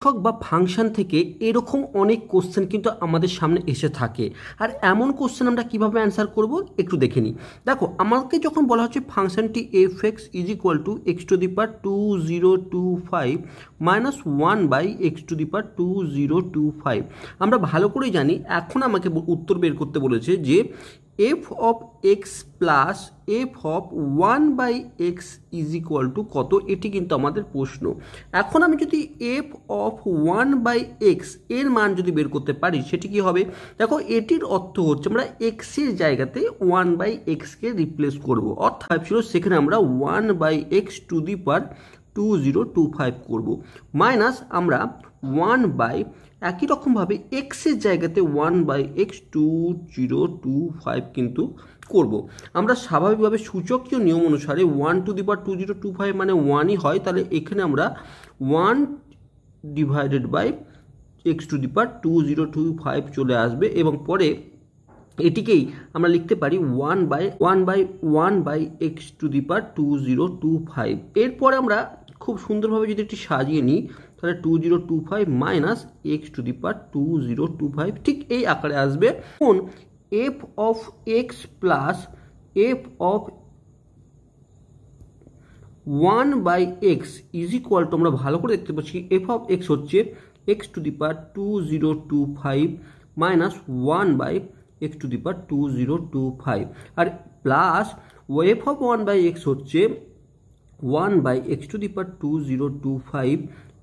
শিক্ষক বা ফাংশন থেকে এরকম অনেক কোশ্চেন কিন্তু আমাদের সামনে এসে থাকে। আর এমন কোশ্চেন আমরা কিভাবে অ্যান্সার করব একটু দেখে নিই। দেখো, আমাকে যখন বলা হচ্ছে ফাংশনটি F x is equal to x to the power 2025 minus 1/x⁻2025, আমরা ভালো করেই জানি এখন আমাকে উত্তর বের করতে বলেছে যে F of x plus f of 1/x is equal to কত, এটি কিন্তু আমাদের প্রশ্ন। এখন আমি যদি এফ অফ 1/x এর মান যদি বের করতে পারি সেটি কি হবে? দেখো, এটির অর্থ হচ্ছে আমরা এক্সের জায়গাতে 1/xকে রিপ্লেস করব, অর্থাৎ ছিল সেখানে আমরা 1/x⁻2025 করব, মাইনাস আমরা 1/ একই রকমভাবে এক্সের জায়গাতে 1/x2025 কিন্তু করব। আমরা স্বাভাবিকভাবে সূচকীয় নিয়ম অনুসারে 1/2025 মানে 1ই হয়, তাহলে এখানে আমরা 1/x⁻2025 চলে আসবে এবং পরে এটিকেই আমরা লিখতে পারি 1/x⁻2025। এরপরে আমরা খুব সুন্দরভাবে যদি এটি সাজিয়ে নিই তাহলে 2025 মাইনাস x⁻2025 ঠিক এই আকারে আসবে। এখন F of x plus f of 1/x is equal to, আমরা ভালো করে দেখতে পাচ্ছি এফ অফ এক্স হচ্ছে x⁻2025 মাইনাস 1/x⁻2025 আর প্লাস এফ অফ 1/x হচ্ছে 1/x⁻2025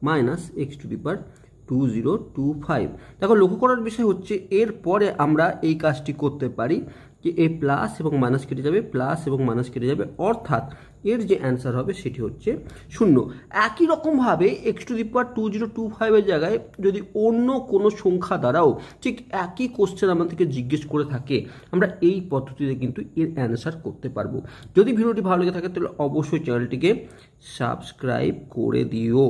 মাইনাস x⁻2025। দেখো, লক্ষ্য করার বিষয় হচ্ছে এরপরে আমরা এই কাজটি করতে পারি যে এই প্লাস এবং মাইনাস কেটে যাবে, প্লাস এবং মাইনাস কেটে যাবে, অর্থাৎ এর যে অ্যান্সার হবে সেটি হচ্ছে 0। একই রকমভাবে x⁻2025 এর জায়গায় যদি অন্য কোনো সংখ্যা দ্বারাও ঠিক একই কোশ্চেন আমাদেরকে জিজ্ঞেস করে থাকে, আমরা এই পদ্ধতিতে কিন্তু এর অ্যান্সার করতে পারবো। যদি ভিডিওটি ভালো লেগে থাকে তাহলে অবশ্যই চ্যানেলটিকে সাবস্ক্রাইব করে দিও।